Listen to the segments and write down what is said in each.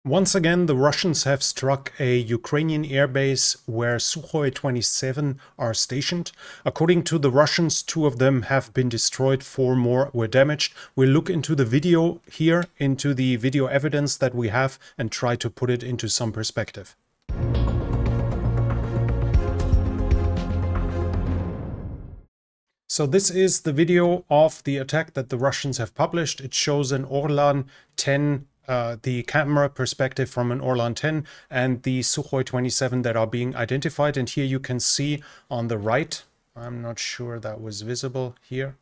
Once again, the Russians have struck a Ukrainian airbase where Sukhoi 27 are stationed. According to the Russians, 2 of them have been destroyed, 4 more were damaged. We'll look into the video here, into the video evidence that we have, and try to put it into some perspective. So this is the video of the attack that the Russians have published. It shows an Orlan 10, the camera perspective from an Orlan 10 and the Sukhoi 27 that are being identified. And here you can see on the right, I'm not sure that was visible here.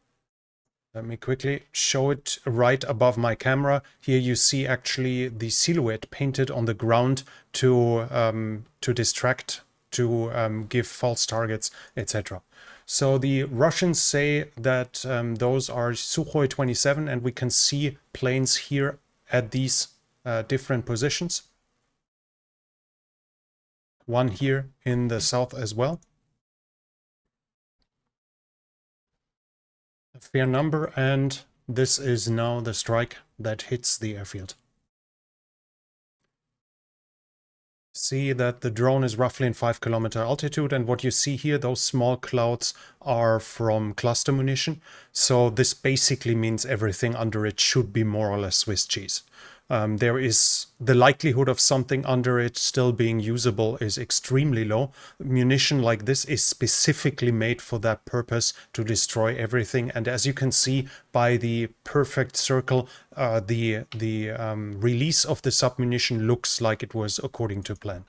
Let me quickly show it right above my camera. Here you see actually the silhouette painted on the ground to distract, to give false targets, etc. So the Russians say that those are Sukhoi 27, and we can see planes here at these different positions. One here in the south as well. A fair number, and this is now the strike that hits the airfield. See that the drone is roughly in 5-kilometer altitude, and what you see here, those small clouds are from cluster munition. So this basically means everything under it should be more or less Swiss cheese. There is the likelihood of something under it still being usable is extremely low. Munition like this is specifically made for that purpose, to destroy everything. And as you can see by the perfect circle, the release of the submunition looks like it was according to plan.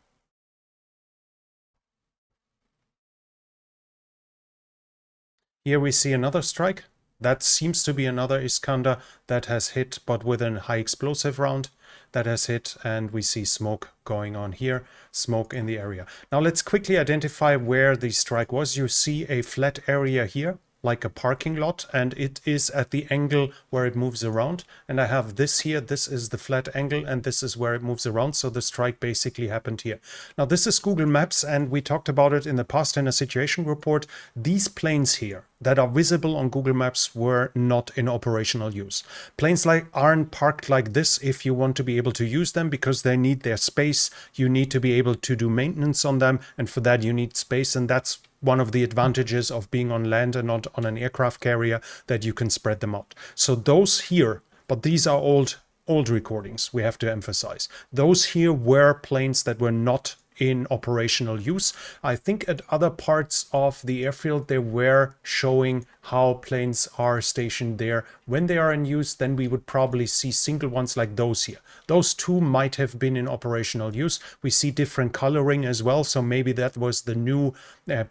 Here we see another strike. That seems to be another Iskander that has hit, but with a high explosive round that has hit, and we see smoke going on here, smoke in the area. Now let's quickly identify where the strike was. You see a flat area here, like a parking lot, and it is at the angle where it moves around. And I have this here, this is the flat angle, and this is where it moves around. So the strike basically happened here. Now this is Google Maps, and we talked about it in the past in a situation report. These planes here that are visible on Google Maps were not in operational use. Planes aren't parked like this if you want to be able to use them, because they need their space. You need to be able to do maintenance on them, and for that you need space, and that's one of the advantages of being on land and not on an aircraft carrier, that you can spread them out. So those here, but these are old recordings, we have to emphasize. Those here were planes that were not in operational use. I think at other parts of the airfield they were showing how planes are stationed there. When they are in use, then we would probably see single ones like those here. Those 2 might have been in operational use. We see different coloring as well, so maybe that was the new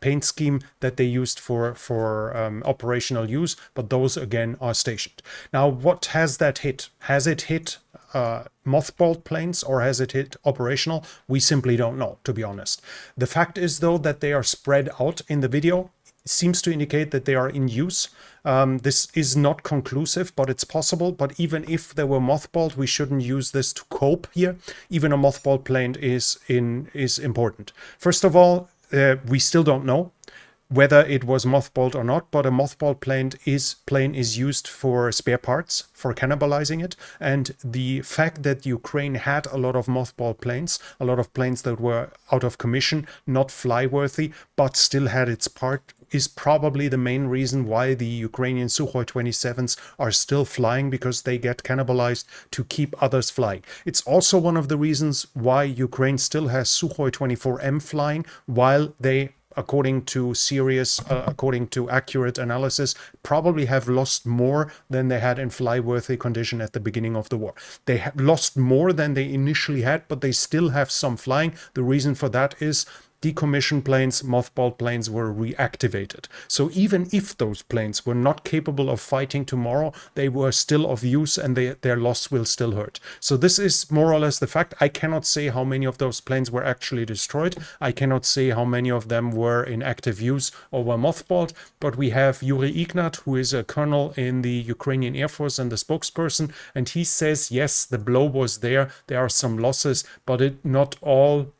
paint scheme that they used for operational use, but those again are stationed. Now what has that hit? Has it hit mothballed planes, or has it hit operational? We simply don't know, to be honest. The fact is though that they are spread out in the video. It seems to indicate that they are in use. This is not conclusive, but it's possible. But even if they were mothballed, we shouldn't use this to cope here. Even a mothballed plane is important. First of all, we still don't know whether it was mothballed or not, but a mothballed plane is used for spare parts, for cannibalizing it. And the fact that Ukraine had a lot of mothballed planes, a lot of planes that were out of commission, not flyworthy, but still had its part, is probably the main reason why the Ukrainian Sukhoi 27s are still flying, because they get cannibalized to keep others flying. It's also one of the reasons why Ukraine still has Sukhoi 24M flying, while they, according to accurate analysis, probably have lost more than they had in flyworthy condition at the beginning of the war. They have lost more than they initially had, but they still have some flying. The reason for that is decommissioned planes, mothballed planes were reactivated. So even if those planes were not capable of fighting tomorrow, they were still of use, and their loss will still hurt. So this is more or less the fact. I cannot say how many of those planes were actually destroyed. I cannot say how many of them were in active use or were mothballed, but we have Yuri Ignat, who is a colonel in the Ukrainian Air Force and the spokesperson, and he says, yes, the blow was there. There are some losses, but not all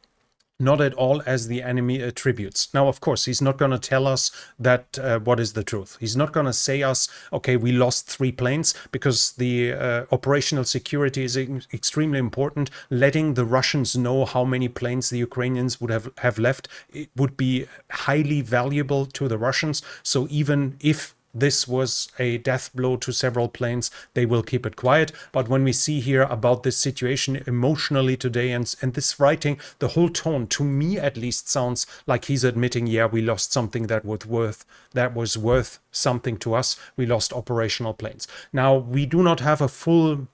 not at all as the enemy attributes. Now, of course, he's not going to tell us that what is the truth. He's not going to say us, okay, we lost 3 planes, because the operational security is extremely important. Letting the Russians know how many planes the Ukrainians would have left, it would be highly valuable to the Russians. So even if this was a death blow to several planes, they will keep it quiet. But when we see here about this situation emotionally today and this writing, the whole tone, to me at least, sounds like he's admitting, yeah, we lost something that was worth something to us. We lost operational planes. Now, we do not have a full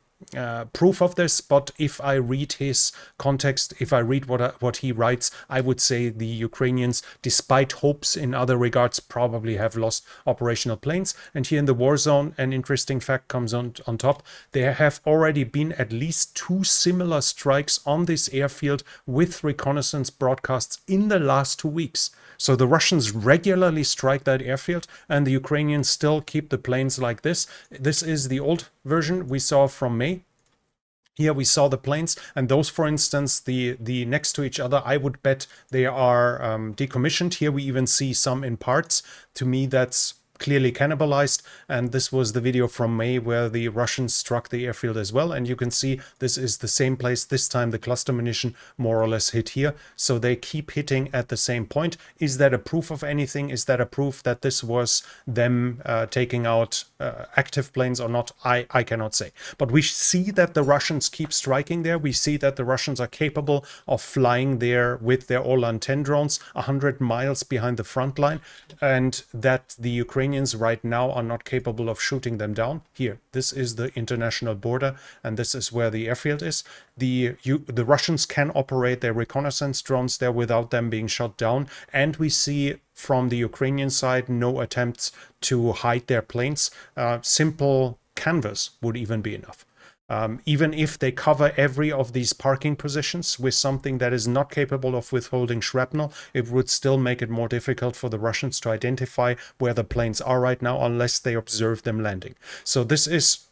proof of this, but if I read his context, if I read what he writes, I would say the Ukrainians, despite hopes in other regards, probably have lost operational planes. And here in the war zone, an interesting fact comes on top. There have already been at least 2 similar strikes on this airfield with reconnaissance broadcasts in the last 2 weeks. So the Russians regularly strike that airfield, and the Ukrainians still keep the planes like this. This is the old version we saw from May. Here we saw the planes, and those, for instance, the next to each other, I would bet they are decommissioned. Here we even see some in parts. To me, that's clearly cannibalized, and this was the video from May where the Russians struck the airfield as well, and you can see this is the same place. This time the cluster munition more or less hit here, so they keep hitting at the same point. Is that a proof of anything? Is that a proof that this was them taking out active planes or not? I cannot say, but we see that the Russians keep striking there. We see that the Russians are capable of flying there with their Orlan-10 drones 100 miles behind the front line, and that the Ukrainians right now are not capable of shooting them down. Here, this is the international border, and this is where the airfield is. The Russians can operate their reconnaissance drones there without them being shot down, and we see from the Ukrainian side no attempts to hide their planes. Simple canvas would even be enough. Even if they cover every of these parking positions with something that is not capable of withholding shrapnel, it would still make it more difficult for the Russians to identify where the planes are right now unless they observe them landing. So this is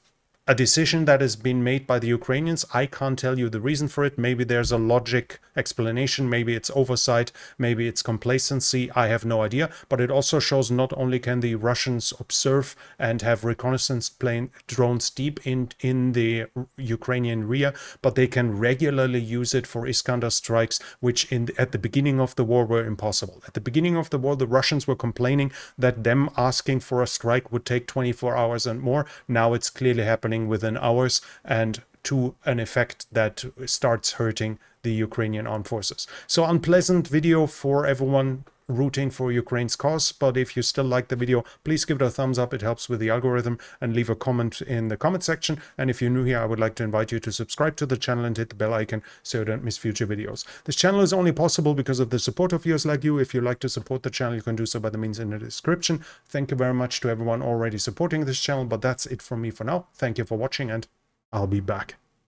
a decision that has been made by the Ukrainians. I can't tell you the reason for it. Maybe there's a logic explanation. Maybe it's oversight. Maybe it's complacency. I have no idea. But it also shows not only can the Russians observe and have reconnaissance plane drones deep in the Ukrainian rear, but they can regularly use it for Iskander strikes, which at the beginning of the war were impossible. At the beginning of the war, the Russians were complaining that them asking for a strike would take 24 hours and more. Now it's clearly happening within hours, and to an effect that starts hurting the Ukrainian armed forces. So unpleasant video for everyone rooting for Ukraine's cause, but if you still like the video, please give it a thumbs up. It helps with the algorithm, and leave a comment in the comment section. And if you're new here, I would like to invite you to subscribe to the channel and hit the bell icon so you don't miss future videos. This channel is only possible because of the support of viewers like you. If you'd like to support the channel, you can do so by the means in the description. Thank you very much to everyone already supporting this channel, but that's it from me for now. Thank you for watching, and I'll be back.